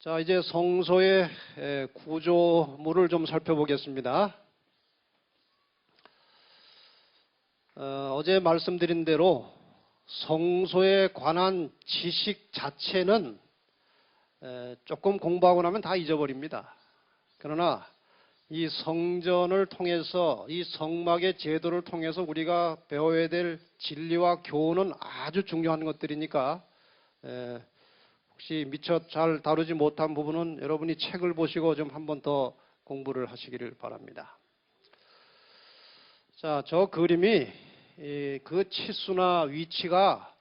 자, 이제 성소의 구조물을 좀 살펴보겠습니다. 어제 말씀드린 대로 성소에 관한 지식 자체는 조금 공부하고 나면 다 잊어버립니다. 그러나 이 성전을 통해서, 이 성막의 제도를 통해서 우리가 배워야 될 진리와 교훈은 아주 중요한 것들이니까 혹시 미처 잘 다루지 못한 부분은 여러분이 책을 보시고 좀 한 번 더 공부를 하시기를 바랍니다. 자, 저 그림이 그 치수나 위치가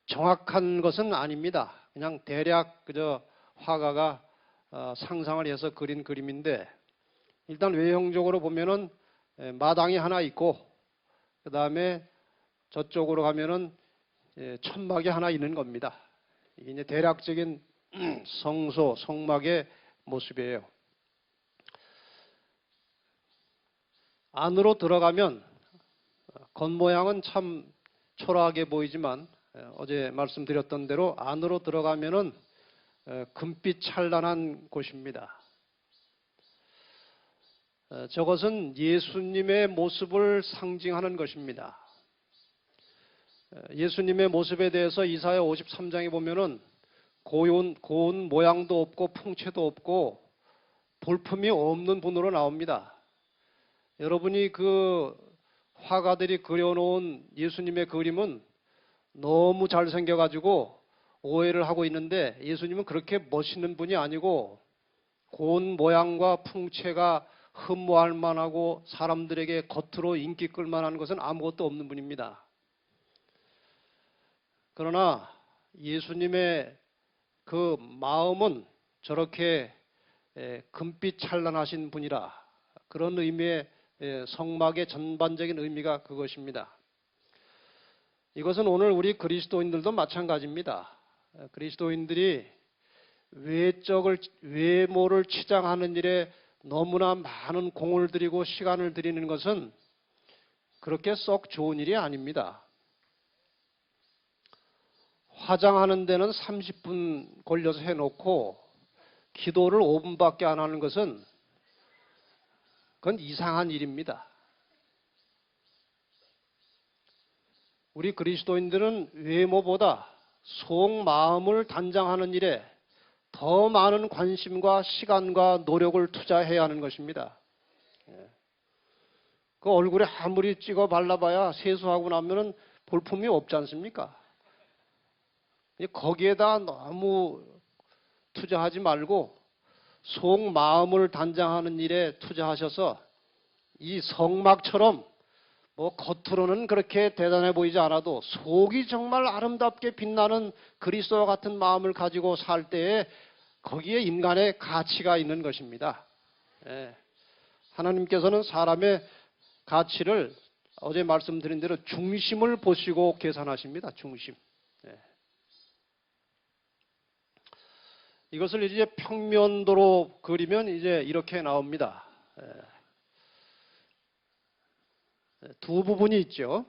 정확한 것은 아닙니다. 그냥 대략 그저 화가가 상상을 해서 그린 그림인데, 일단 외형적으로 보면은 마당이 하나 있고, 그 다음에 저쪽으로 가면은 천막이 하나 있는 겁니다. 이게 이제 대략적인 성소, 성막의 모습이에요. 안으로 들어가면 겉모양은 참 초라하게 보이지만 어제 말씀드렸던 대로 안으로 들어가면은 금빛 찬란한 곳입니다. 저것은 예수님의 모습을 상징하는 것입니다. 예수님의 모습에 대해서 이사야 53장에 보면은 고운 모양도 없고 풍채도 없고 볼품이 없는 분으로 나옵니다. 여러분이 그 화가들이 그려놓은 예수님의 그림은 너무 잘생겨가지고 오해를 하고 있는데, 예수님은 그렇게 멋있는 분이 아니고 고운 모양과 풍채가 흠모할 만하고 사람들에게 겉으로 인기 끌만한 것은 아무것도 없는 분입니다. 그러나 예수님의 그 마음은 저렇게 금빛 찬란하신 분이라, 그런 의미의 성막의 전반적인 의미가 그것입니다. 이것은 오늘 우리 그리스도인들도 마찬가지입니다. 그리스도인들이 외모를 치장하는 일에 너무나 많은 공을 들이고 시간을 들이는 것은 그렇게 썩 좋은 일이 아닙니다. 화장하는 데는 30분 걸려서 해놓고 기도를 5분밖에 안 하는 것은 그건 이상한 일입니다. 우리 그리스도인들은 외모보다 속마음을 단장하는 일에 더 많은 관심과 시간과 노력을 투자해야 하는 것입니다. 그 얼굴에 아무리 찍어 발라봐야 세수하고 나면은 볼품이 없지 않습니까? 거기에다 너무 투자하지 말고 속마음을 단장하는 일에 투자하셔서 이 성막처럼 뭐 겉으로는 그렇게 대단해 보이지 않아도 속이 정말 아름답게 빛나는 그리스도와 같은 마음을 가지고 살 때에 거기에 인간의 가치가 있는 것입니다. 하나님께서는 사람의 가치를 어제 말씀드린 대로 중심을 보시고 계산하십니다. 중심. 이것을 이제 평면도로 그리면 이제 이렇게 나옵니다. 두 부분이 있죠.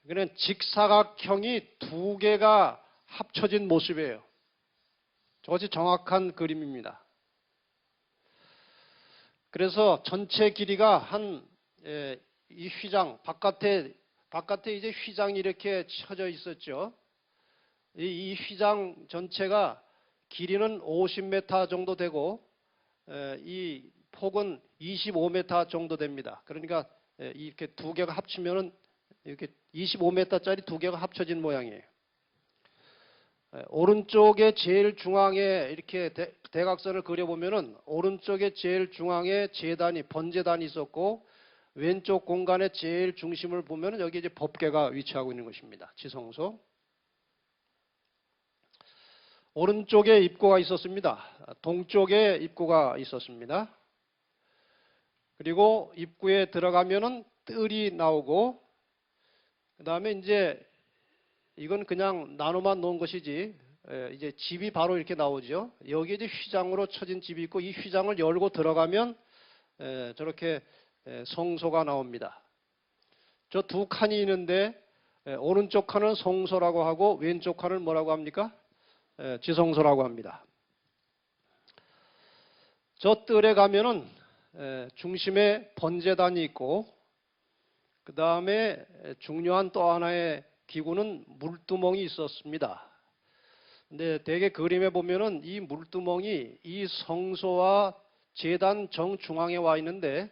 그는 직사각형이 두 개가 합쳐진 모습이에요. 저것이 정확한 그림입니다. 그래서 전체 길이가 이 휘장 바깥에 이제 휘장이 이렇게 쳐져 있었죠. 이 휘장 전체가 길이는 50m 정도 되고 이 폭은 25m 정도 됩니다. 그러니까 이렇게 두 개가 합치면은 이렇게 25m짜리 두 개가 합쳐진 모양이에요. 오른쪽에 제일 중앙에 이렇게 대각선을 그려보면은 오른쪽에 제일 중앙에 번제단이 있었고, 왼쪽 공간의 제일 중심을 보면은 여기 이제 법궤가 위치하고 있는 것입니다. 지성소. 오른쪽에 입구가 있었습니다. 동쪽에 입구가 있었습니다. 그리고 입구에 들어가면은 뜰이 나오고, 그 다음에 이제 이건 그냥 나눠만 놓은 것이지, 이제 집이 바로 이렇게 나오죠. 여기에 이제 휘장으로 쳐진 집이 있고, 이 휘장을 열고 들어가면 저렇게 성소가 나옵니다. 저 두 칸이 있는데 오른쪽 칸은 성소라고 하고 왼쪽 칸을 뭐라고 합니까? 지성소라고 합니다. 저 뜰에 가면은 중심에 번제단이 있고 그 다음에 중요한 또 하나의 기구는 물두멍이 있었습니다. 근데 대개 그림에 보면은 이 물두멍이 이 성소와 제단 정중앙에 와 있는데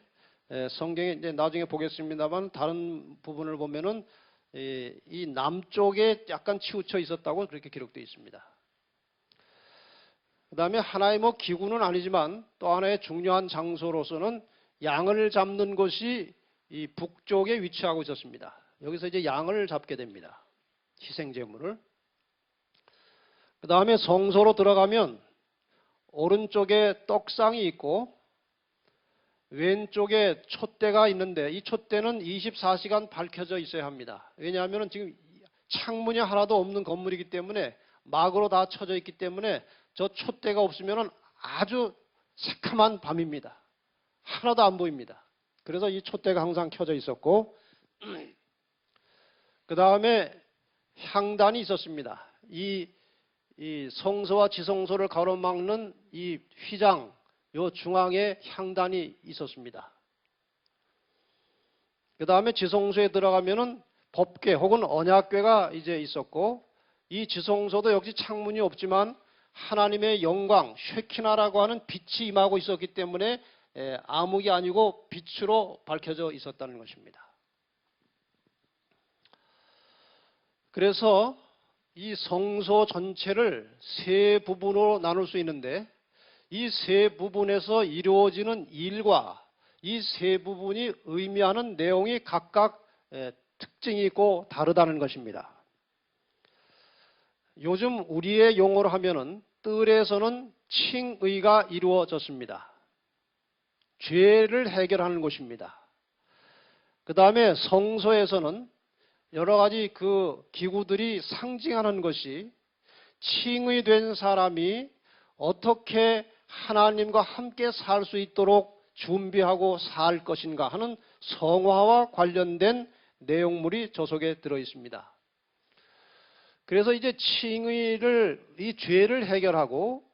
성경에 이제 나중에 보겠습니다만 다른 부분을 보면은 이 남쪽에 약간 치우쳐 있었다고 그렇게 기록되어 있습니다. 그 다음에 하나의 뭐 기구는 아니지만 또 하나의 중요한 장소로서는 양을 잡는 곳이 이 북쪽에 위치하고 있었습니다. 여기서 이제 양을 잡게 됩니다. 희생제물을. 그 다음에 성소로 들어가면 오른쪽에 떡상이 있고 왼쪽에 촛대가 있는데 이 촛대는 24시간 밝혀져 있어야 합니다. 왜냐하면 지금 창문이 하나도 없는 건물이기 때문에 막으로 다 쳐져 있기 때문에 저 촛대가 없으면 아주 새카만 밤입니다. 하나도 안 보입니다. 그래서 이 촛대가 항상 켜져 있었고 그 다음에 향단이 있었습니다. 이 성소와 지성소를 가로막는 이 휘장 요 중앙에 향단이 있었습니다. 그 다음에 지성소에 들어가면은 법궤 혹은 언약궤가 이제 있었고 이 지성소도 역시 창문이 없지만 하나님의 영광 쉐키나라고 하는 빛이 임하고 있었기 때문에 암흑이 아니고 빛으로 밝혀져 있었다는 것입니다. 그래서 이 성소 전체를 세 부분으로 나눌 수 있는데 이 세 부분에서 이루어지는 일과 이 세 부분이 의미하는 내용이 각각 특징이 있고 다르다는 것입니다. 요즘 우리의 용어로 하면은 뜰에서는 칭의가 이루어졌습니다. 죄를 해결하는 곳입니다. 그 다음에 성소에서는 여러 가지 그 기구들이 상징하는 것이 칭의된 사람이 어떻게 하나님과 함께 살 수 있도록 준비하고 살 것인가 하는 성화와 관련된 내용물이 저 속에 들어 있습니다. 그래서 이제 칭의를 이 죄를 해결하고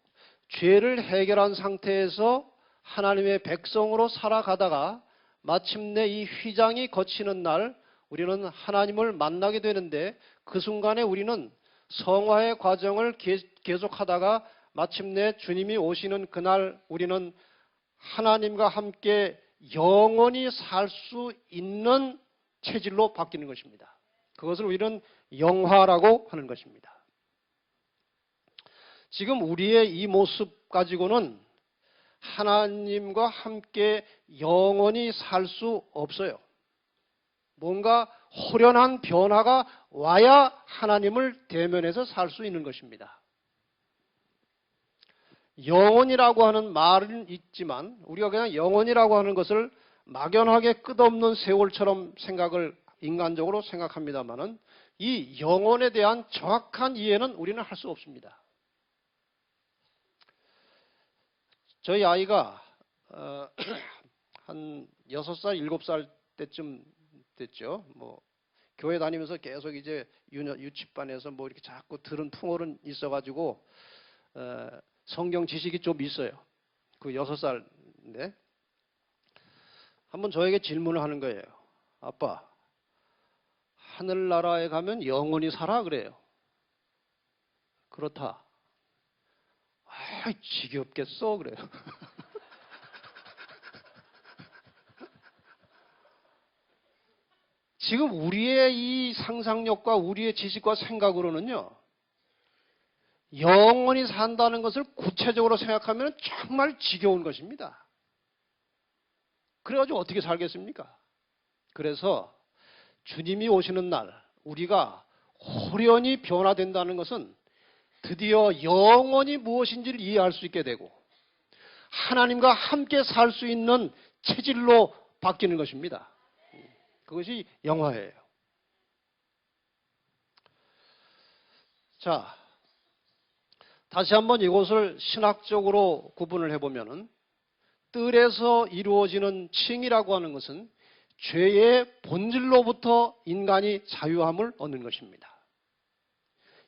죄를 해결한 상태에서 하나님의 백성으로 살아가다가 마침내 이 휘장이 거치는 날 우리는 하나님을 만나게 되는데 그 순간에 우리는 성화의 과정을 계속하다가 마침내 주님이 오시는 그날 우리는 하나님과 함께 영원히 살 수 있는 체질로 바뀌는 것입니다. 그것을 우리는 영화라고 하는 것입니다. 지금 우리의 이 모습 가지고는 하나님과 함께 영원히 살 수 없어요. 뭔가 호련한 변화가 와야 하나님을 대면해서 살 수 있는 것입니다. 영혼이라고 하는 말은 있지만 우리가 그냥 영혼이라고 하는 것을 막연하게 끝없는 세월처럼 인간적으로 생각합니다만은 이 영혼에 대한 정확한 이해는 우리는 할 수 없습니다. 저희 아이가 한 6살, 7살 때쯤 됐죠. 뭐 교회 다니면서 계속 이제 유치반에서 뭐 이렇게 자꾸 들은 풍월은 있어가지고 성경 지식이 좀 있어요. 그 6살인데 한번 저에게 질문을 하는 거예요. 아빠, 하늘나라에 가면 영원히 살아? 그래요. 그렇다. 아, 지겹겠어? 그래요. 지금 우리의 이 상상력과 우리의 지식과 생각으로는요, 영원히 산다는 것을 구체적으로 생각하면 정말 지겨운 것입니다. 그래가지고 어떻게 살겠습니까? 그래서 주님이 오시는 날 우리가 호련히 변화된다는 것은 드디어 영원히 무엇인지를 이해할 수 있게 되고 하나님과 함께 살 수 있는 체질로 바뀌는 것입니다. 그것이 영화예요. 자, 다시 한번 이것을 신학적으로 구분을 해보면 뜰에서 이루어지는 칭이라고 하는 것은 죄의 본질로부터 인간이 자유함을 얻는 것입니다.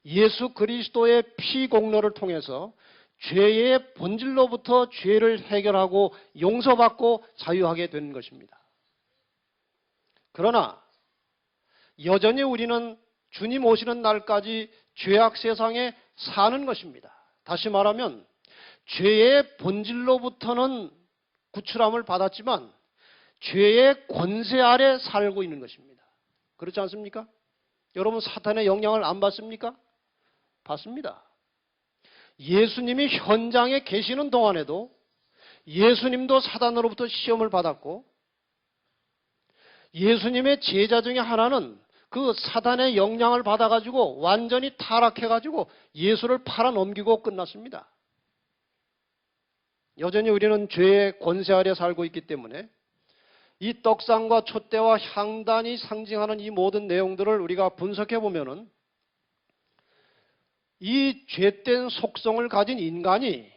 예수 그리스도의 피 공로를 통해서 죄의 본질로부터 죄를 해결하고 용서받고 자유하게 되는 것입니다. 그러나 여전히 우리는 주님 오시는 날까지 죄악 세상에 사는 것입니다. 다시 말하면 죄의 본질로부터는 구출함을 받았지만 죄의 권세 아래 살고 있는 것입니다. 그렇지 않습니까? 여러분 사탄의 영향을 안 받습니까? 받습니다. 예수님이 현장에 계시는 동안에도 예수님도 사단으로부터 시험을 받았고 예수님의 제자 중에 하나는 그 사단의 영향을 받아가지고 완전히 타락해가지고 예수를 팔아넘기고 끝났습니다. 여전히 우리는 죄의 권세 아래 살고 있기 때문에 이 떡상과 촛대와 향단이 상징하는 이 모든 내용들을 우리가 분석해 보면은 이 죄된 속성을 가진 인간이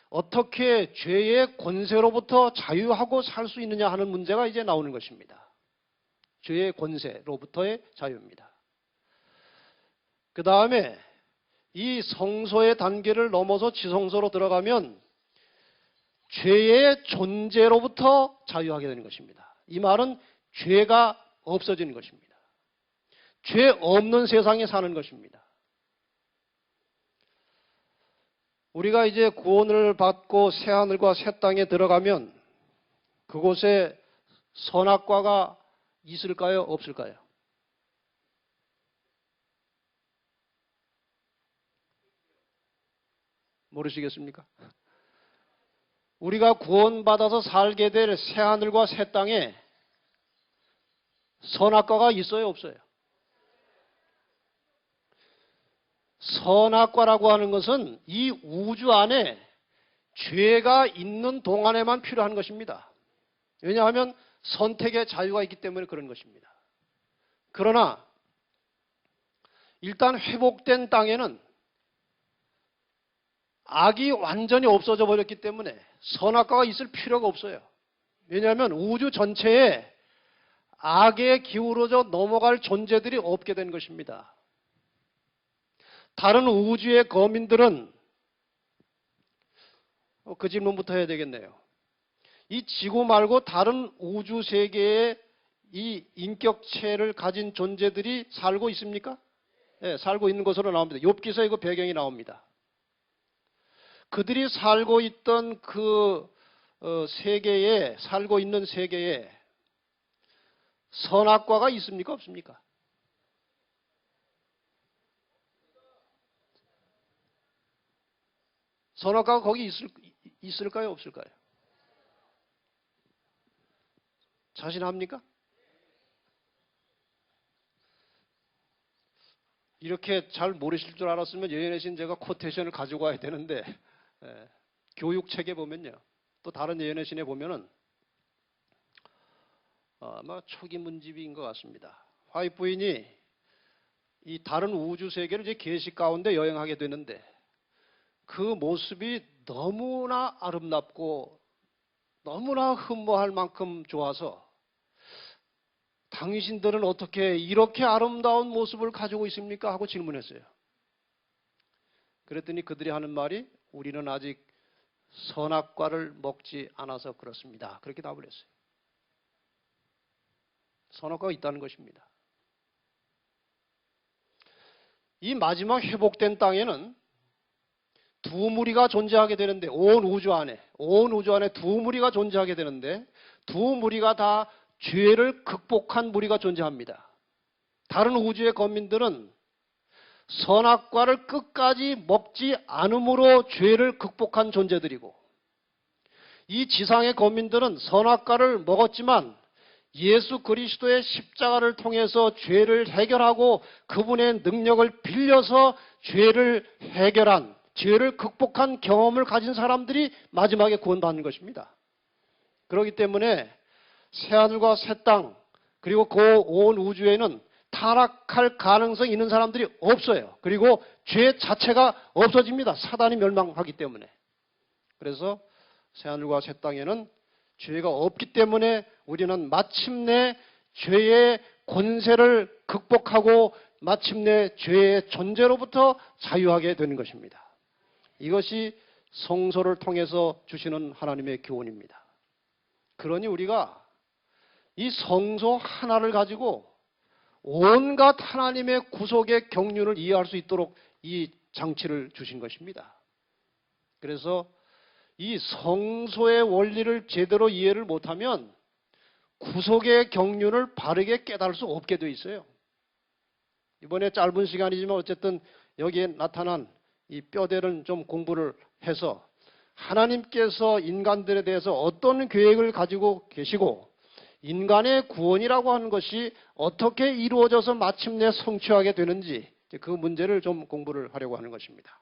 어떻게 죄의 권세로부터 자유하고 살 수 있느냐 하는 문제가 이제 나오는 것입니다. 죄의 권세로부터의 자유입니다. 그 다음에 이 성소의 단계를 넘어서 지성소로 들어가면 죄의 존재로부터 자유하게 되는 것입니다. 이 말은 죄가 없어지는 것입니다. 죄 없는 세상에 사는 것입니다. 우리가 이제 구원을 받고 새하늘과 새 땅에 들어가면 그곳에 선악과가 있을까요? 없을까요? 모르시겠습니까? 우리가 구원받아서 살게 될 새하늘과 새 땅에 선악과가 있어요? 없어요? 선악과라고 하는 것은 이 우주 안에 죄가 있는 동안에만 필요한 것입니다. 왜냐하면 선택의 자유가 있기 때문에 그런 것입니다. 그러나 일단 회복된 땅에는 악이 완전히 없어져 버렸기 때문에 선악과가 있을 필요가 없어요. 왜냐하면 우주 전체에 악에 기울어져 넘어갈 존재들이 없게 된 것입니다. 다른 우주의 거민들은 그 질문부터 해야 되겠네요. 이 지구 말고 다른 우주 세계에 이 인격체를 가진 존재들이 살고 있습니까? 네, 살고 있는 것으로 나옵니다. 욥기서에 그 배경이 나옵니다. 그들이 살고 있던 그 세계에, 살고 있는 세계에 선악과가 있습니까? 없습니까? 선악과가 거기 있을까요? 없을까요? 자신합니까? 이렇게 잘 모르실 줄 알았으면 여인의 신 제가 코테이션을 가지고 와야 되는데 교육책에 보면요. 또 다른 예언의 신에 보면은 아마 초기 문집인 것 같습니다. 화이트 부인이 이 다른 우주 세계를 이제 계시 가운데 여행하게 되는데 그 모습이 너무나 아름답고 너무나 흠모할 만큼 좋아서 당신들은 어떻게 이렇게 아름다운 모습을 가지고 있습니까? 하고 질문했어요. 그랬더니 그들이 하는 말이 우리는 아직 선악과를 먹지 않아서 그렇습니다. 그렇게 답을 했어요. 선악과가 있다는 것입니다. 이 마지막 회복된 땅에는 두 무리가 존재하게 되는데 온 우주 안에 두 무리가 존재하게 되는데 두 무리가 다 죄를 극복한 무리가 존재합니다. 다른 우주의 거민들은 선악과를 끝까지 먹지 않음으로 죄를 극복한 존재들이고 이 지상의 거민들은 선악과를 먹었지만 예수 그리스도의 십자가를 통해서 죄를 해결하고 그분의 능력을 빌려서 죄를 해결한 죄를 극복한 경험을 가진 사람들이 마지막에 구원받는 것입니다. 그렇기 때문에 새하늘과 새 땅 그리고 그 온 우주에는 타락할 가능성이 있는 사람들이 없어요. 그리고 죄 자체가 없어집니다. 사단이 멸망하기 때문에. 그래서 새하늘과 새 땅에는 죄가 없기 때문에 우리는 마침내 죄의 권세를 극복하고 마침내 죄의 존재로부터 자유하게 되는 것입니다. 이것이 성소를 통해서 주시는 하나님의 교훈입니다. 그러니 우리가 이 성소 하나를 가지고 온갖 하나님의 구속의 경륜을 이해할 수 있도록 이 장치를 주신 것입니다. 그래서 이 성소의 원리를 제대로 이해를 못하면 구속의 경륜을 바르게 깨달을 수 없게 되어 있어요. 이번에 짧은 시간이지만 어쨌든 여기에 나타난 이 뼈대를 좀 공부를 해서 하나님께서 인간들에 대해서 어떤 계획을 가지고 계시고 인간의 구원이라고 하는 것이 어떻게 이루어져서 마침내 성취하게 되는지 그 문제를 좀 공부를 하려고 하는 것입니다.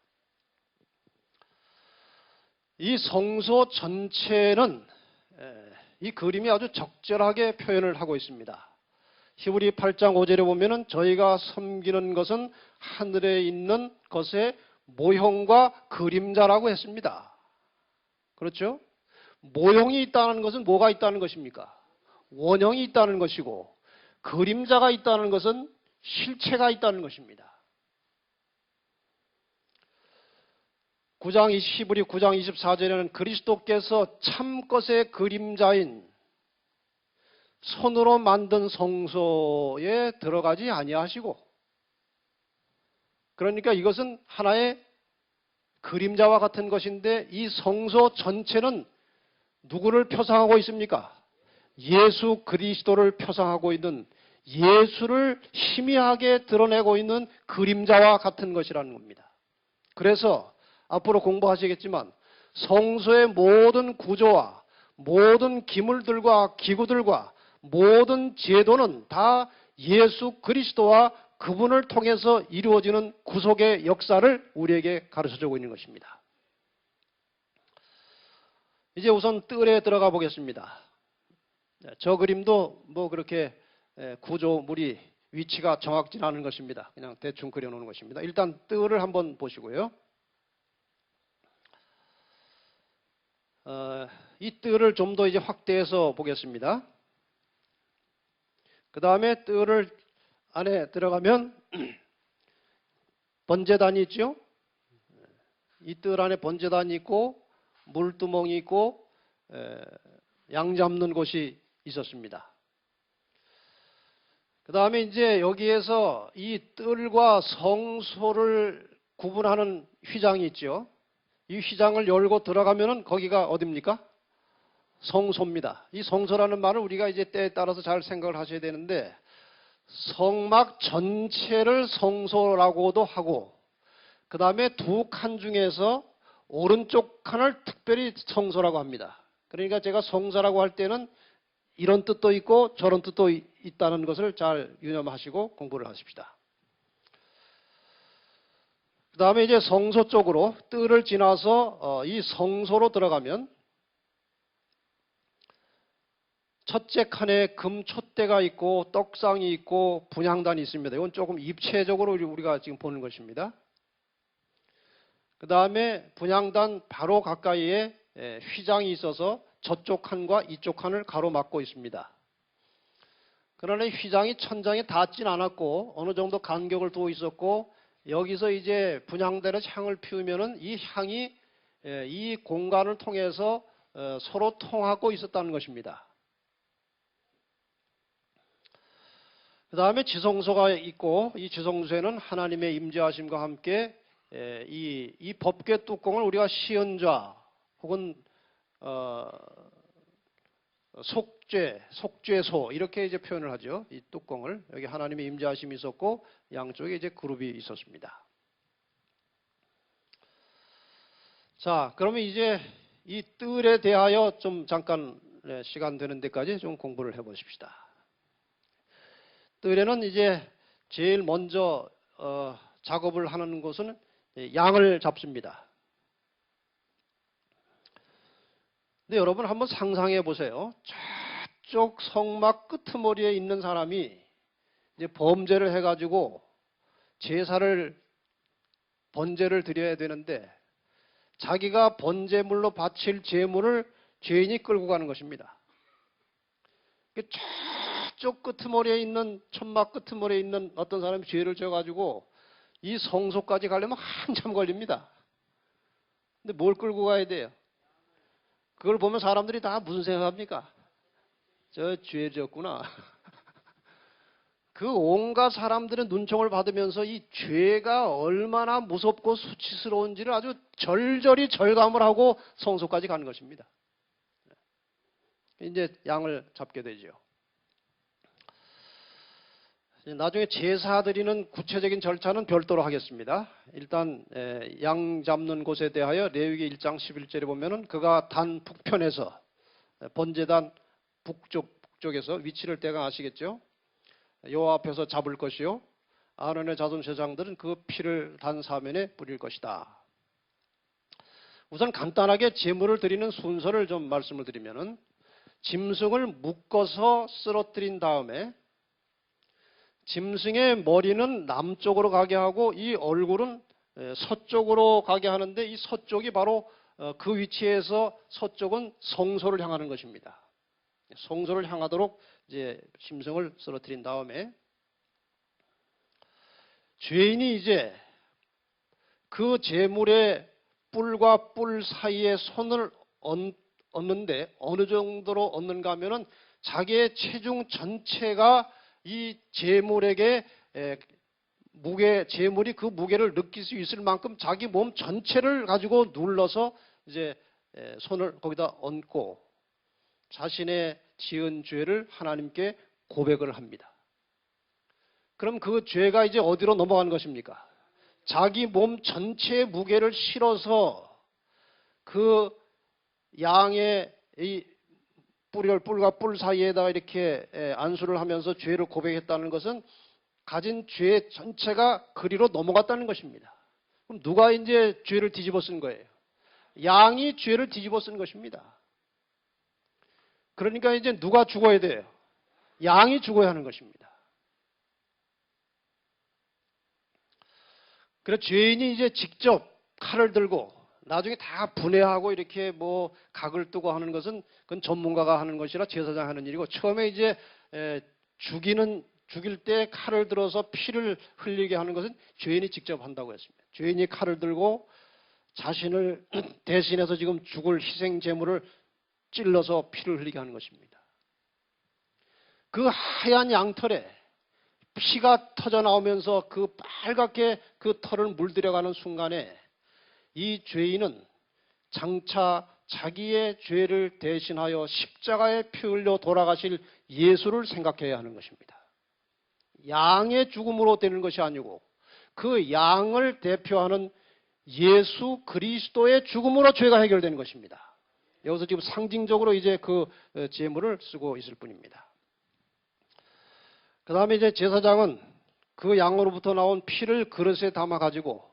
이 성소 전체는 이 그림이 아주 적절하게 표현을 하고 있습니다. 히브리 8장 5절에 보면은 저희가 섬기는 것은 하늘에 있는 것의 모형과 그림자라고 했습니다. 그렇죠? 모형이 있다는 것은 뭐가 있다는 것입니까? 원형이 있다는 것이고 그림자가 있다는 것은 실체가 있다는 것입니다. 히브리 9장 24절에는 그리스도께서 참것의 그림자인 손으로 만든 성소에 들어가지 아니하시고, 그러니까 이것은 하나의 그림자와 같은 것인데 이 성소 전체는 누구를 표상하고 있습니까? 예수 그리스도를 표상하고 있는, 예수를 희미하게 드러내고 있는 그림자와 같은 것이라는 겁니다. 그래서 앞으로 공부하시겠지만 성소의 모든 구조와 모든 기물들과 기구들과 모든 제도는 다 예수 그리스도와 그분을 통해서 이루어지는 구속의 역사를 우리에게 가르쳐주고 있는 것입니다. 이제 우선 뜰에 들어가 보겠습니다. 저 그림도 뭐 그렇게 구조물이 위치가 정확진 않은 것입니다. 그냥 대충 그려놓은 것입니다. 일단 뜰을 한번 보시고요. 이 뜰을 좀 더 이제 확대해서 보겠습니다. 그 다음에 뜰을 안에 들어가면 번제단이 있죠. 이 뜰 안에 번제단이 있고 물두멍이 있고 양 잡는 곳이 있었습니다. 그 다음에 이제 여기에서 이 뜰과 성소를 구분하는 휘장이 있죠. 이 휘장을 열고 들어가면은 거기가 어딥니까? 성소입니다. 이 성소라는 말을 우리가 이제 때에 따라서 잘 생각을 하셔야 되는데, 성막 전체를 성소라고도 하고, 그 다음에 두 칸 중에서 오른쪽 칸을 특별히 성소라고 합니다. 그러니까 제가 성소라고 할 때는 이런 뜻도 있고 저런 뜻도 있다는 것을 잘 유념하시고 공부를 하십시다. 그 다음에 이제 성소 쪽으로 뜰을 지나서 이 성소로 들어가면 첫째 칸에 금 촛대가 있고 떡상이 있고 분향단이 있습니다. 이건 조금 입체적으로 우리가 지금 보는 것입니다. 그 다음에 분향단 바로 가까이에 휘장이 있어서 저쪽 칸과 이쪽 칸을 가로막고 있습니다. 그러나 휘장이 천장에 닿진 않았고 어느 정도 간격을 두고 있었고, 여기서 이제 분향대로 향을 피우면은 이 향이 이 공간을 통해서 서로 통하고 있었다는 것입니다. 그 다음에 지성소가 있고, 이 지성소에는 하나님의 임재하심과 함께 이 법궤 뚜껑을 우리가 시은좌 혹은 속죄소 이렇게 이제 표현을 하죠. 이 뚜껑을, 여기 하나님의 임재하심이 있었고 양쪽에 이제 그룹이 있었습니다. 자, 그러면 이제 이 뜰에 대하여 좀 잠깐 시간 되는 데까지 좀 공부를 해 보십시다. 뜰에는 이제 제일 먼저 작업을 하는 곳은 양을 잡습니다. 근데 여러분 한번 상상해 보세요. 저쪽 성막 끄트머리에 있는 사람이 이제 범죄를 해가지고 번제를 드려야 되는데, 자기가 번제물로 바칠 제물을 죄인이 끌고 가는 것입니다. 저쪽 끄트머리에 있는 천막 끄트머리에 있는 어떤 사람이 죄를 져가지고 이 성소까지 가려면 한참 걸립니다. 근데 뭘 끌고 가야 돼요? 그걸 보면 사람들이 다 무슨 생각합니까? 저 죄 졌구나. 그 온갖 사람들의 눈총을 받으면서 이 죄가 얼마나 무섭고 수치스러운지를 아주 절절히 절감을 하고 성소까지 가는 것입니다. 이제 양을 잡게 되죠. 나중에 제사 드리는 구체적인 절차는 별도로 하겠습니다. 일단 양 잡는 곳에 대하여 레위기 1장 11절에 보면은 그가 단 북편에서 번제단 북쪽에서 위치를 대강 아시겠죠? 여호와 앞에서 잡을 것이요 아론의 자손 제사장들은 그 피를 단 사면에 뿌릴 것이다. 우선 간단하게 제물을 드리는 순서를 좀 말씀을 드리면은 짐승을 묶어서 쓰러뜨린 다음에 짐승의 머리는 남쪽으로 가게 하고 이 얼굴은 서쪽으로 가게 하는데 이 서쪽이 바로 그 위치에서 서쪽은 성소를 향하는 것입니다. 성소를 향하도록 이제 짐승을 쓰러뜨린 다음에 죄인이 이제 그 제물의 뿔과 뿔 사이에 손을 얹는데 어느 정도로 얹는가 하면은 자기의 체중 전체가 이 제물에게 제물이 그 무게를 느낄 수 있을 만큼 자기 몸 전체를 가지고 눌러서 이제 손을 거기다 얹고 자신의 지은 죄를 하나님께 고백을 합니다. 그럼 그 죄가 이제 어디로 넘어가는 것입니까? 자기 몸 전체의 무게를 실어서 그 양의 이 뿔과 뿔 사이에다가 이렇게 안수를 하면서 죄를 고백했다는 것은 가진 죄 전체가 그리로 넘어갔다는 것입니다. 그럼 누가 이제 죄를 뒤집어 쓴 거예요? 양이 죄를 뒤집어 쓴 것입니다. 그러니까 이제 누가 죽어야 돼요? 양이 죽어야 하는 것입니다. 그래서 죄인이 이제 직접 칼을 들고 나중에 다 분해하고 이렇게 뭐 각을 뜨고 하는 것은 그건 전문가가 하는 것이라 제사장 하는 일이고 처음에 이제 죽일 때 칼을 들어서 피를 흘리게 하는 것은 죄인이 직접 한다고 했습니다. 죄인이 칼을 들고 자신을 대신해서 지금 죽을 희생 제물을 찔러서 피를 흘리게 하는 것입니다. 그 하얀 양털에 피가 터져 나오면서 그 빨갛게 그 털을 물들여가는 순간에 이 죄인은 장차 자기의 죄를 대신하여 십자가에 피 흘려 돌아가실 예수를 생각해야 하는 것입니다. 양의 죽음으로 되는 것이 아니고 그 양을 대표하는 예수 그리스도의 죽음으로 죄가 해결되는 것입니다. 여기서 지금 상징적으로 이제 그 제물을 쓰고 있을 뿐입니다. 그 다음에 이제 제사장은 그 양으로부터 나온 피를 그릇에 담아 가지고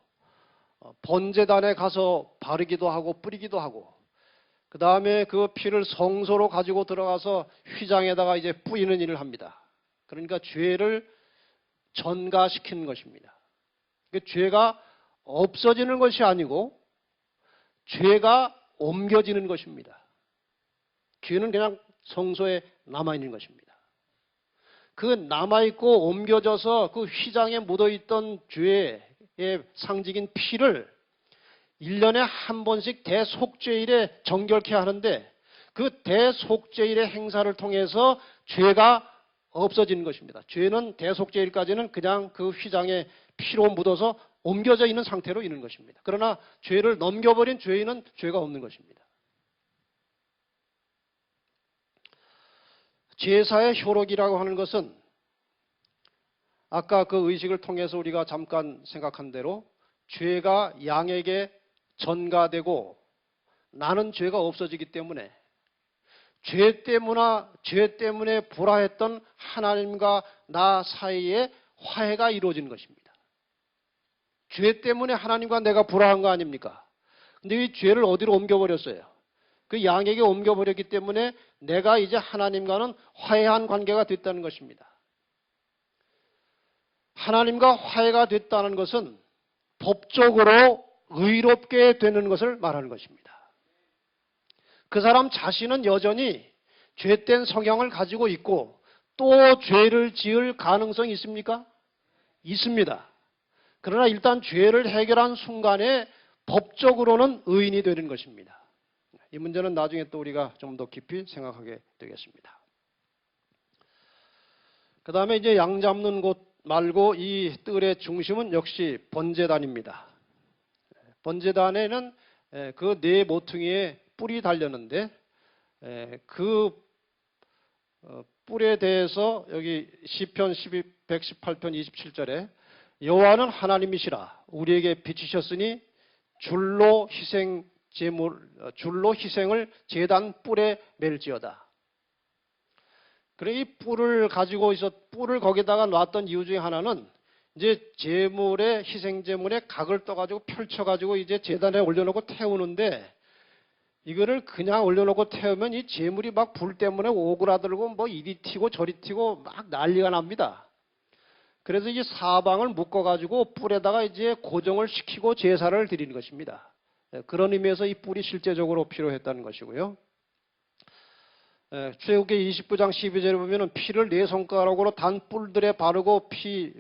번제단에 가서 바르기도 하고 뿌리기도 하고 그 다음에 그 피를 성소로 가지고 들어가서 휘장에다가 이제 뿌리는 일을 합니다. 그러니까 죄를 전가시키는 것입니다. 그러니까 죄가 없어지는 것이 아니고 죄가 옮겨지는 것입니다. 죄는 그냥 성소에 남아있는 것입니다. 그 남아있고 옮겨져서 그 휘장에 묻어있던 죄의 상징인 피를 1년에 한 번씩 대속죄일에 정결케 하는데 그 대속죄일의 행사를 통해서 죄가 없어지는 것입니다. 죄는 대속죄일까지는 그냥 그 휘장에 피로 묻어서 옮겨져 있는 상태로 있는 것입니다. 그러나 죄를 넘겨버린 죄인은 죄가 없는 것입니다. 제사의 효력이라고 하는 것은 아까 그 의식을 통해서 우리가 잠깐 생각한 대로 죄가 양에게 전가되고 나는 죄가 없어지기 때문에 죄 때문에 불화했던 하나님과 나 사이에 화해가 이루어지는 것입니다. 죄 때문에 하나님과 내가 불화한 거 아닙니까? 근데 이 죄를 어디로 옮겨버렸어요? 그 양에게 옮겨버렸기 때문에 내가 이제 하나님과는 화해한 관계가 됐다는 것입니다. 하나님과 화해가 됐다는 것은 법적으로 의롭게 되는 것을 말하는 것입니다. 그 사람 자신은 여전히 죄된 성향을 가지고 있고 또 죄를 지을 가능성이 있습니까? 있습니다. 그러나 일단 죄를 해결한 순간에 법적으로는 의인이 되는 것입니다. 이 문제는 나중에 또 우리가 좀 더 깊이 생각하게 되겠습니다. 그 다음에 이제 양 잡는 곳 말고 이 뜰의 중심은 역시 번제단입니다. 번제단에는 그 네 모퉁이에 뿔이 달렸는데 그 뿔에 대해서 여기 시편 118편 27절에 여호와는 하나님이시라 우리에게 비치셨으니 줄로 희생을 제단 뿔에 맬지어다. 그래 이 뿔을 가지고 뿔을 거기다가 놨던 이유 중에 하나는 이제 희생 제물에 각을 떠가지고 펼쳐가지고 이제 제단에 올려놓고 태우는데 이거를 그냥 올려놓고 태우면 이 제물이 막 불 때문에 오그라들고 뭐 이리 튀고 저리 튀고 막 난리가 납니다. 그래서 이제 사방을 묶어가지고 뿔에다가 이제 고정을 시키고 제사를 드리는 것입니다. 그런 의미에서 이 뿔이 실제적으로 필요했다는 것이고요. 출애굽기 29장 12절에 보면은 피를 네 손가락으로 단 뿔들에 바르고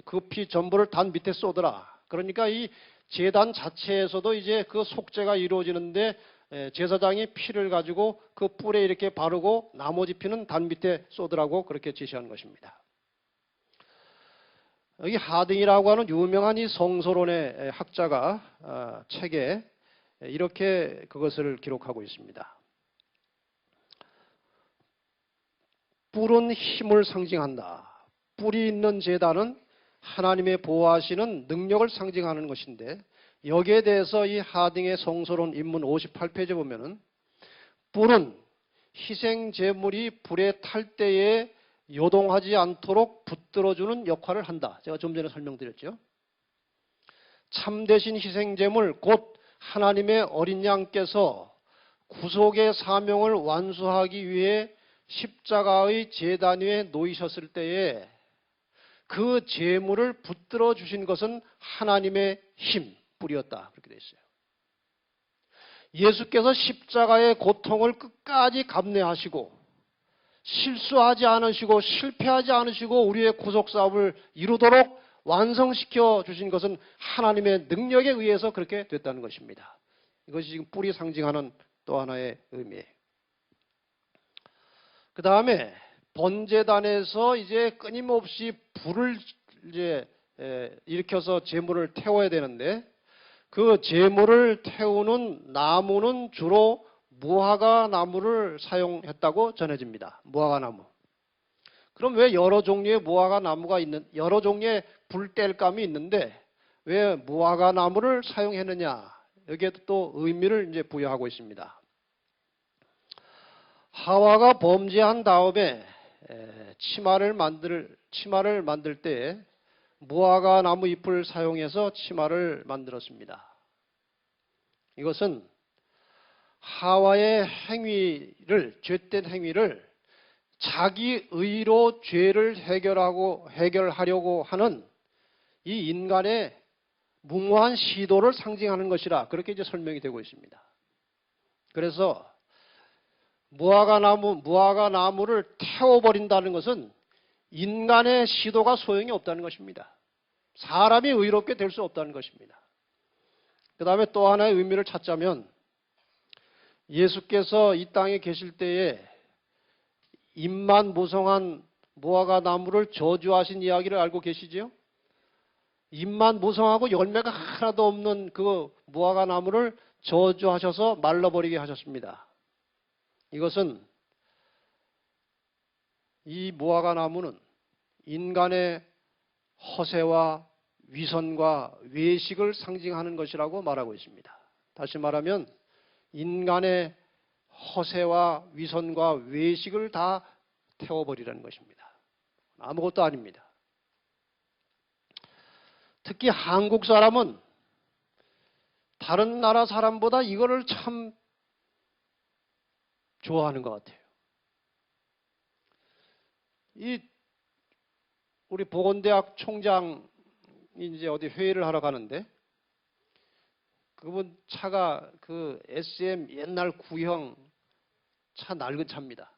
그 피 전부를 단 밑에 쏟으라. 그러니까 이 제단 자체에서도 이제 그 속죄가 이루어지는데 제사장이 피를 가지고 그 뿔에 이렇게 바르고 나머지 피는 단 밑에 쏟으라고 그렇게 지시한 것입니다. 여기 하딩이라고 하는 유명한 이 성소론의 학자가 책에 이렇게 그것을 기록하고 있습니다. 뿔은 힘을 상징한다. 뿔이 있는 제단은 하나님의 보호하시는 능력을 상징하는 것인데 여기에 대해서 이 하딩의 성소론 입문 58페이지에 보면은 뿔은 희생 제물이 불에 탈 때에 요동하지 않도록 붙들어주는 역할을 한다. 제가 좀 전에 설명드렸죠. 참되신 희생 제물 곧 하나님의 어린 양께서 구속의 사명을 완수하기 위해 십자가의 제단 위에 놓이셨을 때에 그 제물을 붙들어 주신 것은 하나님의 힘, 뿔이었다. 그렇게 되어 있어요. 예수께서 십자가의 고통을 끝까지 감내하시고 실수하지 않으시고 실패하지 않으시고 우리의 구속 사업을 이루도록 완성시켜 주신 것은 하나님의 능력에 의해서 그렇게 됐다는 것입니다. 이것이 지금 뿔이 상징하는 또 하나의 의미예요. 그 다음에 번제단에서 이제 끊임없이 불을 이제 일으켜서 제물을 태워야 되는데 그 제물을 태우는 나무는 주로 무화과 나무를 사용했다고 전해집니다. 무화과 나무. 그럼 왜 여러 종류의 무화과 나무가 여러 종류의 불땔감이 있는데 왜 무화과 나무를 사용했느냐? 여기에도 또 의미를 이제 부여하고 있습니다. 하와가 범죄한 다음에 치마를 만들 때 무화과 나무 잎을 사용해서 치마를 만들었습니다. 이것은 하와의 죄된 행위를 자기 의로 죄를 해결하려고 하는 이 인간의 무모한 시도를 상징하는 것이라 그렇게 이제 설명이 되고 있습니다. 그래서 무화과 나무를 태워버린다는 것은 인간의 시도가 소용이 없다는 것입니다. 사람이 의롭게 될 수 없다는 것입니다. 그 다음에 또 하나의 의미를 찾자면 예수께서 이 땅에 계실 때에 잎만 무성한 무화과 나무를 저주하신 이야기를 알고 계시지요? 잎만 무성하고 열매가 하나도 없는 그 무화과 나무를 저주하셔서 말라버리게 하셨습니다. 이것은 이 무화과 나무는 인간의 허세와 위선과 외식을 상징하는 것이라고 말하고 있습니다. 다시 말하면 인간의 허세와 위선과 외식을 다 태워버리라는 것입니다. 아무것도 아닙니다. 특히 한국 사람은 다른 나라 사람보다 이거를 참 좋아하는 것 같아요. 우리 보건대학 총장이 이제 어디 회의를 하러 가는데 그분 차가 그 SM 옛날 구형 차 낡은 차입니다.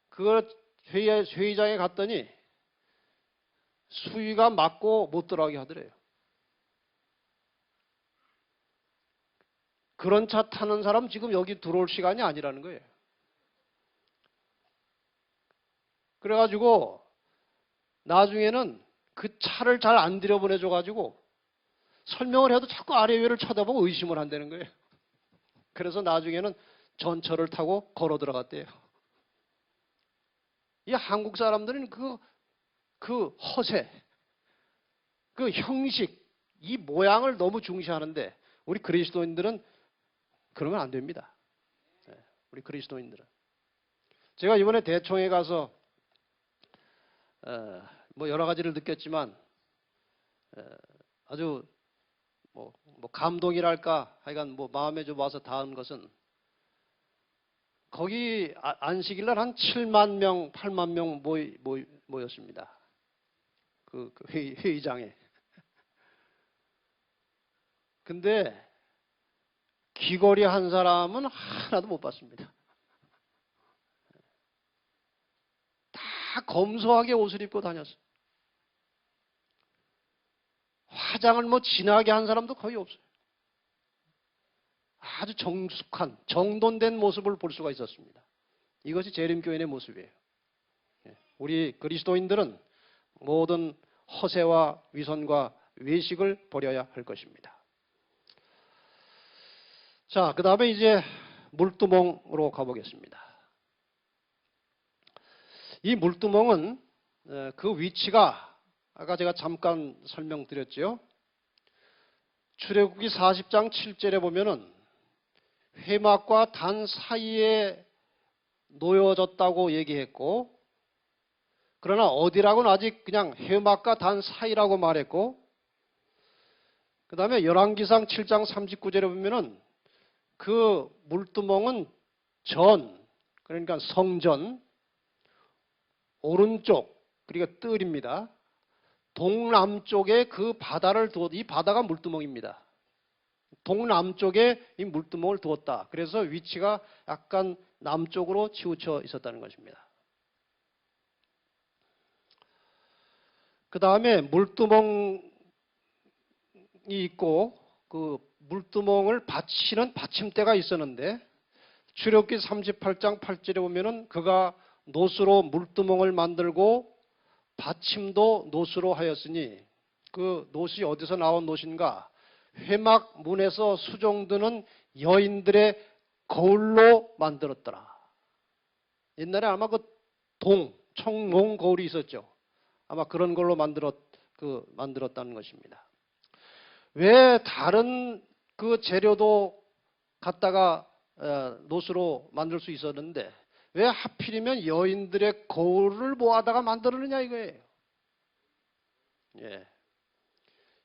그걸 회의장에 갔더니 수위가 맞고 못 들어가게 하더래요. 그런 차 타는 사람 지금 여기 들어올 시간이 아니라는 거예요. 그래가지고 나중에는 그 차를 잘 안 들여보내줘가지고 설명을 해도 자꾸 아래 위를 쳐다보고 의심을 한다는 거예요. 그래서 나중에는 전철을 타고 걸어 들어갔대요. 이 한국 사람들은 그 허세, 그 형식, 이 모양을 너무 중시하는데 우리 그리스도인들은 그러면 안 됩니다. 우리 그리스도인들은. 제가 이번에 대총에 가서 뭐 여러 가지를 느꼈지만 아주 뭐 감동이랄까 하여간 뭐 마음에 좀 와서 닿은 것은 거기 안식일날 한 7만 명, 8만 명 모였습니다. 그 회의장에. 근데 귀걸이 한 사람은 하나도 못 봤습니다. 다 검소하게 옷을 입고 다녔어요. 화장을 뭐 진하게 한 사람도 거의 없어요. 아주 정숙한, 정돈된 모습을 볼 수가 있었습니다. 이것이 재림교인의 모습이에요. 우리 그리스도인들은 모든 허세와 위선과 외식을 버려야 할 것입니다. 자, 그 다음에 이제 물두멍으로 가보겠습니다. 이 물두멍은 그 위치가 아까 제가 잠깐 설명드렸죠. 출애굽기 40장 7절에 보면은 회막과 단 사이에 놓여졌다고 얘기했고, 그러나 어디라고는 아직 그냥 회막과 단 사이라고 말했고, 그 다음에 열왕기상 7장 39절에 보면은 그 물두멍은 그러니까 성전 오른쪽, 그러니까 뜰입니다. 동남쪽에 그 바다를 이 바다가 물두멍입니다. 동남쪽에 이 물두멍을 두었다. 그래서 위치가 약간 남쪽으로 치우쳐 있었다는 것입니다. 그 다음에 물두멍이 있고 그 물두멍을 받치는 받침대가 있었는데 출애굽기 38장 8절에 보면은 그가 노수로 물두멍을 만들고 받침도 노수로 하였으니 그 노시 어디서 나온 노신가? 회막 문에서 수종드는 여인들의 거울로 만들었더라. 옛날에 아마 그 청롱 거울이 있었죠. 아마 그런 걸로 만들었다는 것입니다. 왜 다른 그 재료도 갖다가 노수로 만들 수 있었는데 왜 하필이면 여인들의 거울을 모아다가 만들었느냐 이거예요. 예.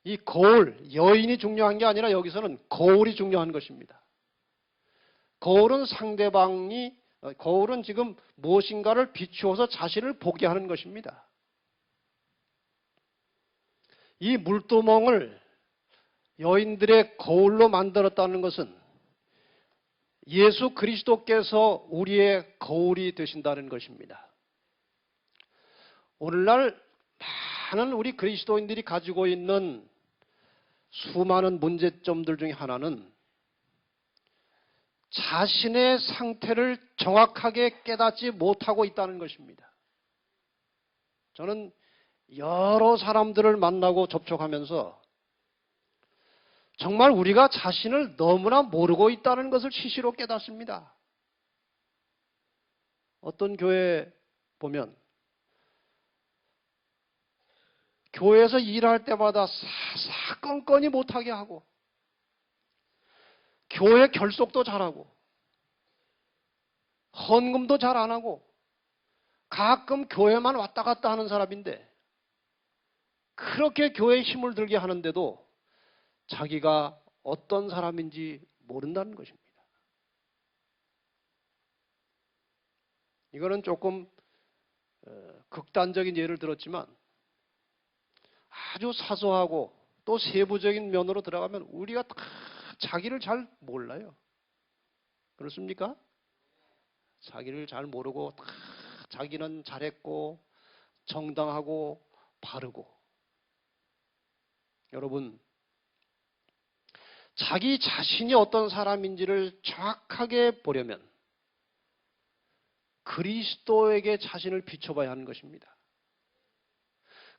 이 거울, 여인이 중요한 게 아니라 여기서는 거울이 중요한 것입니다. 거울은 거울은 지금 무엇인가를 비추어서 자신을 보게 하는 것입니다. 이 물두멍을 여인들의 거울로 만들었다는 것은 예수 그리스도께서 우리의 거울이 되신다는 것입니다. 오늘날 많은 우리 그리스도인들이 가지고 있는 수많은 문제점들 중에 하나는 자신의 상태를 정확하게 깨닫지 못하고 있다는 것입니다. 저는 여러 사람들을 만나고 접촉하면서 정말 우리가 자신을 너무나 모르고 있다는 것을 시시로 깨닫습니다. 어떤 교회 보면 교회에서 일할 때마다 사건건이 못하게 하고 교회 결속도 잘하고 헌금도 잘 안 하고 가끔 교회만 왔다 갔다 하는 사람인데 그렇게 교회에 힘을 들게 하는데도 자기가 어떤 사람인지 모른다는 것입니다. 이거는 조금 극단적인 예를 들었지만 아주 사소하고 또 세부적인 면으로 들어가면 우리가 다 자기를 잘 몰라요. 그렇습니까? 자기를 잘 모르고 다 자기는 잘했고 정당하고 바르고. 여러분, 자기 자신이 어떤 사람인지를 정확하게 보려면 그리스도에게 자신을 비춰봐야 하는 것입니다.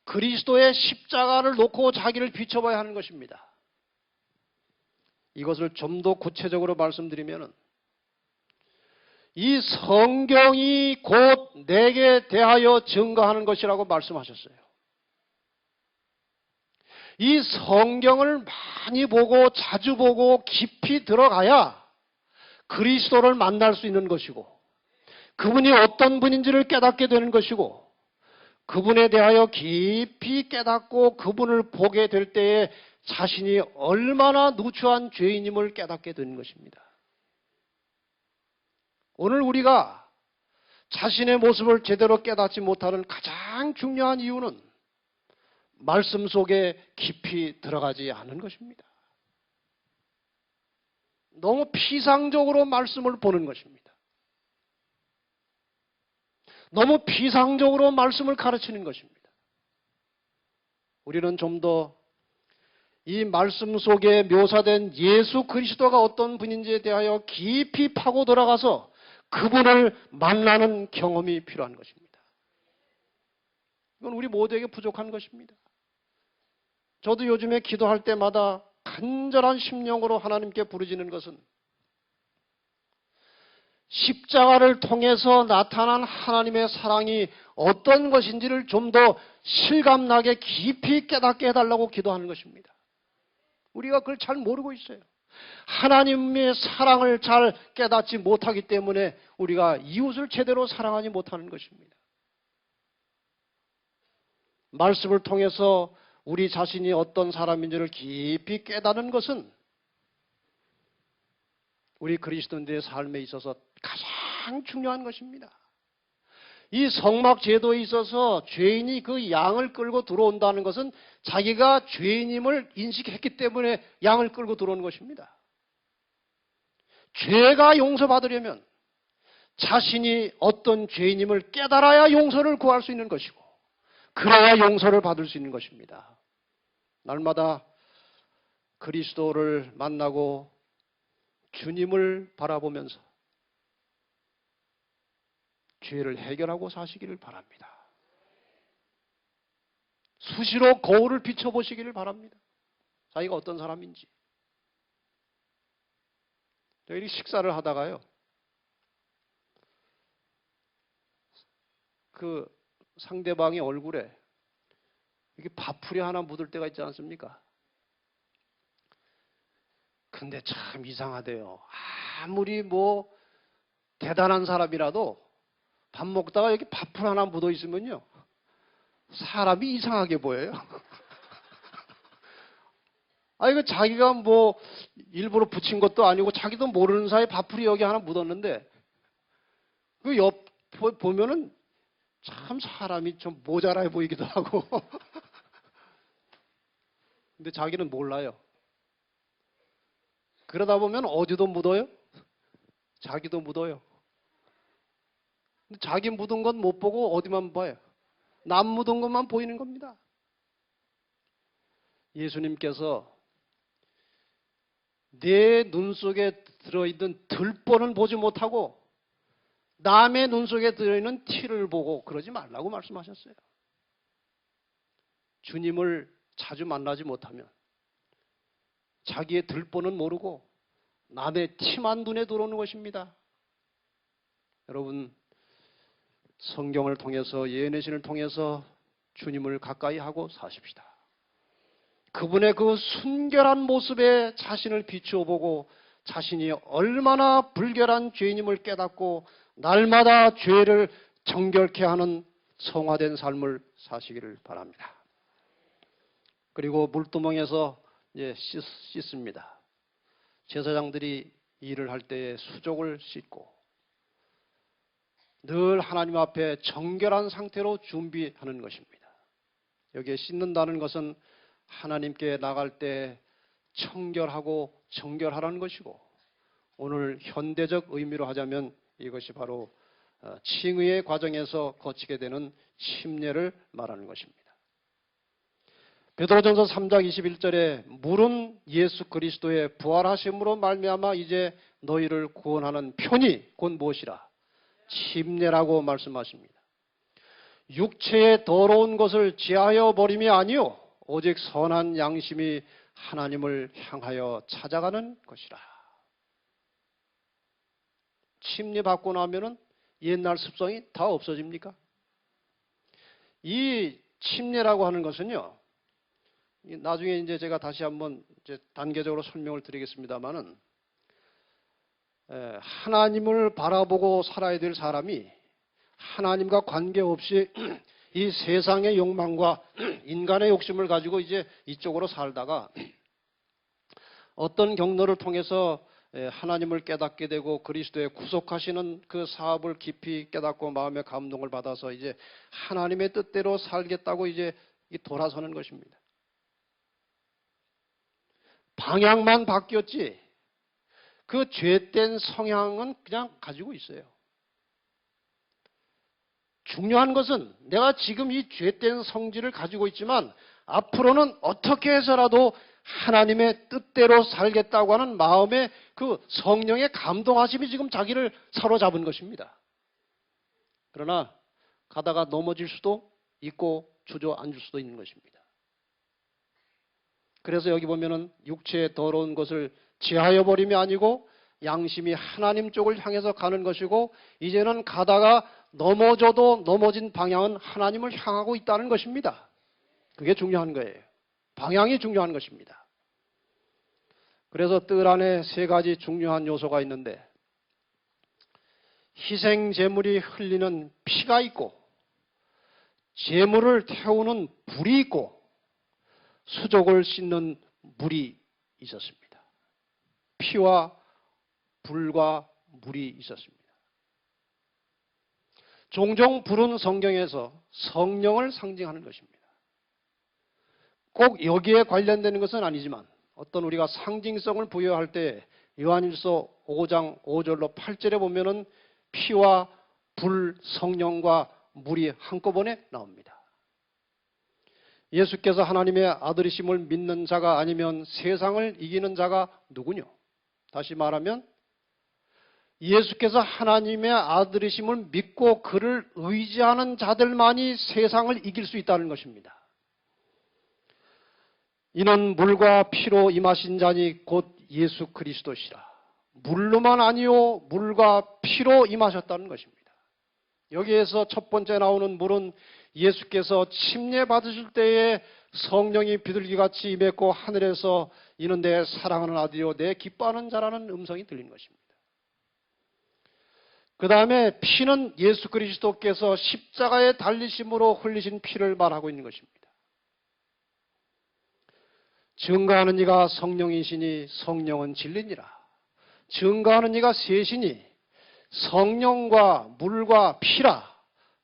그리스도의 십자가를 놓고 자기를 비춰봐야 하는 것입니다. 이것을 좀 더 구체적으로 말씀드리면 이 성경이 곧 내게 대하여 증거하는 것이라고 말씀하셨어요. 이 성경을 많이 보고 자주 보고 깊이 들어가야 그리스도를 만날 수 있는 것이고 그분이 어떤 분인지를 깨닫게 되는 것이고 그분에 대하여 깊이 깨닫고 그분을 보게 될 때에 자신이 얼마나 누추한 죄인임을 깨닫게 되는 것입니다. 오늘 우리가 자신의 모습을 제대로 깨닫지 못하는 가장 중요한 이유는 말씀 속에 깊이 들어가지 않은 것입니다. 너무 피상적으로 말씀을 보는 것입니다. 너무 피상적으로 말씀을 가르치는 것입니다. 우리는 좀 더 이 말씀 속에 묘사된 예수 그리스도가 어떤 분인지에 대하여 깊이 파고 들어가서 그분을 만나는 경험이 필요한 것입니다. 이건 우리 모두에게 부족한 것입니다. 저도 요즘에 기도할 때마다 간절한 심령으로 하나님께 부르짖는 것은 십자가를 통해서 나타난 하나님의 사랑이 어떤 것인지를 좀 더 실감나게 깊이 깨닫게 해달라고 기도하는 것입니다. 우리가 그걸 잘 모르고 있어요. 하나님의 사랑을 잘 깨닫지 못하기 때문에 우리가 이웃을 제대로 사랑하지 못하는 것입니다. 말씀을 통해서 우리 자신이 어떤 사람인지를 깊이 깨닫는 것은 우리 그리스도인들의 삶에 있어서 가장 중요한 것입니다. 이 성막 제도에 있어서 죄인이 그 양을 끌고 들어온다는 것은 자기가 죄인임을 인식했기 때문에 양을 끌고 들어오는 것입니다. 죄가 용서받으려면 자신이 어떤 죄인임을 깨달아야 용서를 구할 수 있는 것이고 그래야 용서를 받을 수 있는 것입니다. 날마다 그리스도를 만나고 주님을 바라보면서 죄를 해결하고 사시기를 바랍니다. 수시로 거울을 비춰보시기를 바랍니다. 자기가 어떤 사람인지. 저희들이 식사를 하다가요. 그 상대방의 얼굴에 이게 밥풀이 하나 묻을 때가 있지 않습니까? 근데 참 이상하대요. 아무리 뭐 대단한 사람이라도 밥 먹다가 여기 밥풀 하나 묻어 있으면요. 사람이 이상하게 보여요. 이거 자기가 뭐 일부러 붙인 것도 아니고 자기도 모르는 사이에 밥풀이 여기 하나 묻었는데 그 옆 보면은 참 사람이 좀 모자라해 보이기도 하고 근데 자기는 몰라요. 그러다 보면 어디도 묻어요? 자기도 묻어요. 자기 묻은 건 못 보고 어디만 봐요? 남 묻은 것만 보이는 겁니다. 예수님께서 내 눈 속에 들어있는 들보는 보지 못하고 남의 눈 속에 들어있는 티를 보고 그러지 말라고 말씀하셨어요. 주님을 자주 만나지 못하면 자기의 들보는 모르고 남의 티만 눈에 들어오는 것입니다. 여러분, 성경을 통해서 예언의 신을 통해서 주님을 가까이 하고 사십시다. 그분의 그 순결한 모습에 자신을 비추어 보고 자신이 얼마나 불결한 죄인임을 깨닫고 날마다 죄를 정결케 하는 성화된 삶을 사시기를 바랍니다. 그리고 물두멍에서 이제 씻습니다. 제사장들이 일을 할 때에 수족을 씻고 늘 하나님 앞에 정결한 상태로 준비하는 것입니다. 여기에 씻는다는 것은 하나님께 나갈 때 청결하고 정결하라는 것이고 오늘 현대적 의미로 하자면 이것이 바로 칭의의 과정에서 거치게 되는 침례를 말하는 것입니다. 베드로전서 3장 21절에 물은 예수 그리스도의 부활하심으로 말미암아 이제 너희를 구원하는 편이 곧 무엇이라? 침례라고 말씀하십니다. 육체의 더러운 것을 지하여 버림이 아니요 오직 선한 양심이 하나님을 향하여 찾아가는 것이라. 침례 받고 나면은 옛날 습성이 다 없어집니까? 이 침례라고 하는 것은요, 나중에 이제 제가 다시 한번 이제 단계적으로 설명을 드리겠습니다만은, 하나님을 바라보고 살아야 될 사람이 하나님과 관계없이 이 세상의 욕망과 인간의 욕심을 가지고 이제 이쪽으로 살다가 어떤 경로를 통해서 하나님을 깨닫게 되고 그리스도의 구속하시는 그 사업을 깊이 깨닫고 마음의 감동을 받아서 이제 하나님의 뜻대로 살겠다고 이제 돌아서는 것입니다. 방향만 바뀌었지 그 죄된 성향은 그냥 가지고 있어요. 중요한 것은 내가 지금 이 죄된 성질을 가지고 있지만 앞으로는 어떻게 해서라도 하나님의 뜻대로 살겠다고 하는 마음의 그 성령의 감동하심이 지금 자기를 사로잡은 것입니다. 그러나 가다가 넘어질 수도 있고 주저앉을 수도 있는 것입니다. 그래서 여기 보면은 육체의 더러운 것을 지하여 버림이 아니고 양심이 하나님 쪽을 향해서 가는 것이고 이제는 가다가 넘어져도 넘어진 방향은 하나님을 향하고 있다는 것입니다. 그게 중요한 거예요. 방향이 중요한 것입니다. 그래서 뜰 안에 세 가지 중요한 요소가 있는데 희생 제물이 흘리는 피가 있고 제물을 태우는 불이 있고 수족을 씻는 물이 있었습니다. 피와 불과 물이 있었습니다. 종종 불은 성경에서 성령을 상징하는 것입니다. 꼭 여기에 관련되는 것은 아니지만 어떤 우리가 상징성을 부여할 때 요한일서 5장 5절로 8절에 보면은 피와 불, 성령과 물이 한꺼번에 나옵니다. 예수께서 하나님의 아들이심을 믿는 자가 아니면 세상을 이기는 자가 누구뇨? 다시 말하면 예수께서 하나님의 아들이심을 믿고 그를 의지하는 자들만이 세상을 이길 수 있다는 것입니다. 이는 물과 피로 임하신 자니 곧 예수 그리스도시라. 물로만 아니요 물과 피로 임하셨다는 것입니다. 여기에서 첫 번째 나오는 물은 예수께서 침례 받으실 때에 성령이 비둘기같이 임했고 하늘에서 이는 내 사랑하는 아들이요 내 기뻐하는 자라는 음성이 들린 것입니다. 그 다음에 피는 예수 그리스도께서 십자가에 달리심으로 흘리신 피를 말하고 있는 것입니다. 증거하는 이가 성령이시니 성령은 진리니라. 증거하는 이가 셋이니 성령과 물과 피라.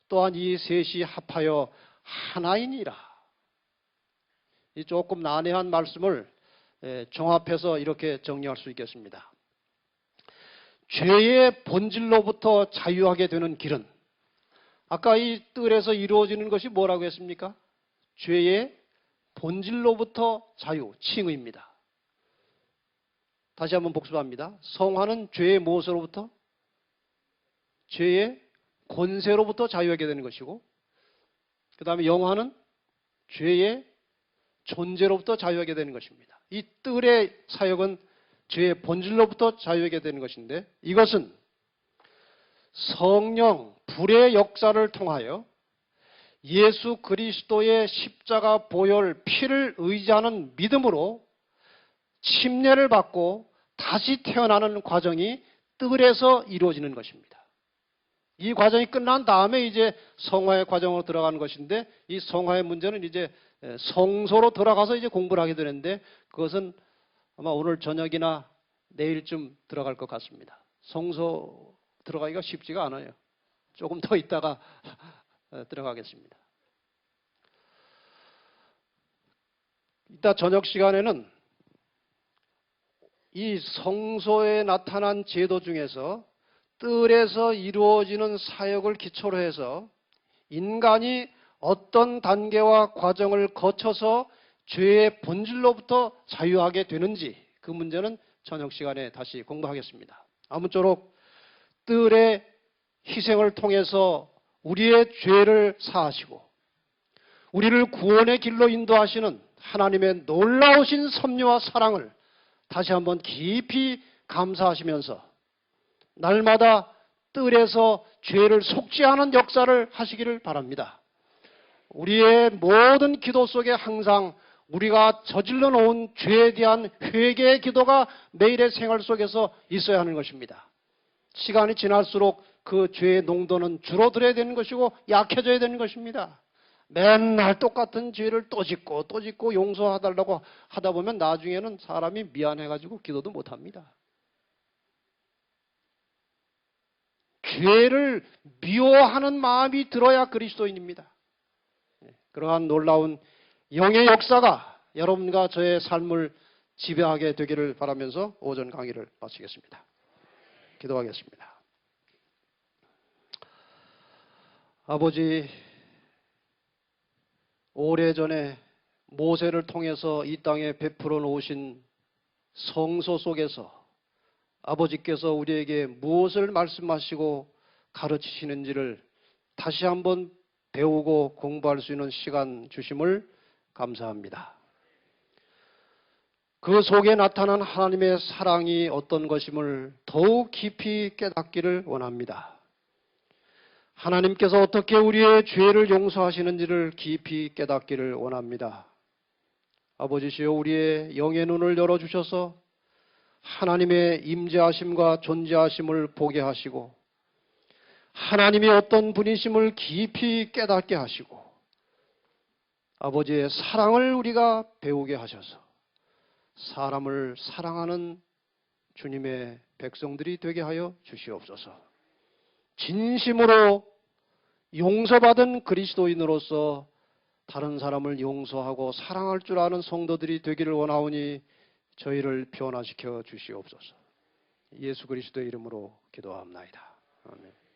또한 이 셋이 합하여 하나이니라. 이 조금 난해한 말씀을 종합해서 이렇게 정리할 수 있겠습니다. 죄의 본질로부터 자유하게 되는 길은 아까 이 뜰에서 이루어지는 것이 뭐라고 했습니까? 죄의 본질로부터 자유, 칭의입니다. 다시 한번 복습합니다. 성화는 죄의 무엇으로부터? 죄의 권세로부터 자유하게 되는 것이고 그 다음에 영화는 죄의 존재로부터 자유하게 되는 것입니다. 이 뜰의 사역은 죄의 본질로부터 자유하게 되는 것인데 이것은 성령, 불의 역사를 통하여 예수 그리스도의 십자가 보혈 피를 의지하는 믿음으로 침례를 받고 다시 태어나는 과정이 뜰에서 이루어지는 것입니다. 이 과정이 끝난 다음에 이제 성화의 과정으로 들어가는 것인데 이 성화의 문제는 이제 성소로 들어가서 이제 공부를 하게 되는데 그것은 아마 오늘 저녁이나 내일쯤 들어갈 것 같습니다. 성소 들어가기가 쉽지가 않아요. 조금 더 있다가 들어가겠습니다. 이따 저녁 시간에는 이 성소에 나타난 제도 중에서 뜰에서 이루어지는 사역을 기초로 해서 인간이 어떤 단계와 과정을 거쳐서 죄의 본질로부터 자유하게 되는지 그 문제는 저녁 시간에 다시 공부하겠습니다. 아무쪼록 뜰의 희생을 통해서 우리의 죄를 사하시고 우리를 구원의 길로 인도하시는 하나님의 놀라우신 섭리와 사랑을 다시 한번 깊이 감사하시면서 날마다 뜰에서 죄를 속죄하는 역사를 하시기를 바랍니다. 우리의 모든 기도 속에 항상 우리가 저질러 놓은 죄에 대한 회개의 기도가 매일의 생활 속에서 있어야 하는 것입니다. 시간이 지날수록 그 죄의 농도는 줄어들어야 되는 것이고 약해져야 되는 것입니다. 맨날 똑같은 죄를 또 짓고 용서해달라고 하다 보면 나중에는 사람이 미안해가지고 기도도 못합니다. 죄를 미워하는 마음이 들어야 그리스도인입니다. 그러한 놀라운 영의 역사가 여러분과 저의 삶을 지배하게 되기를 바라면서 오전 강의를 마치겠습니다. 기도하겠습니다. 아버지, 오래전에 모세를 통해서 이 땅에 베풀어 놓으신 성소 속에서 아버지께서 우리에게 무엇을 말씀하시고 가르치시는지를 다시 한번 배우고 공부할 수 있는 시간 주심을 감사합니다. 그 속에 나타난 하나님의 사랑이 어떤 것임을 더욱 깊이 깨닫기를 원합니다. 하나님께서 어떻게 우리의 죄를 용서하시는지를 깊이 깨닫기를 원합니다. 아버지시여, 우리의 영의 눈을 열어주셔서 하나님의 임재하심과 존재하심을 보게 하시고 하나님이 어떤 분이심을 깊이 깨닫게 하시고 아버지의 사랑을 우리가 배우게 하셔서 사람을 사랑하는 주님의 백성들이 되게 하여 주시옵소서. 진심으로 용서받은 그리스도인으로서 다른 사람을 용서하고 사랑할 줄 아는 성도들이 되기를 원하오니 저희를 변화시켜 주시옵소서. 예수 그리스도의 이름으로 기도합나이다. 아멘.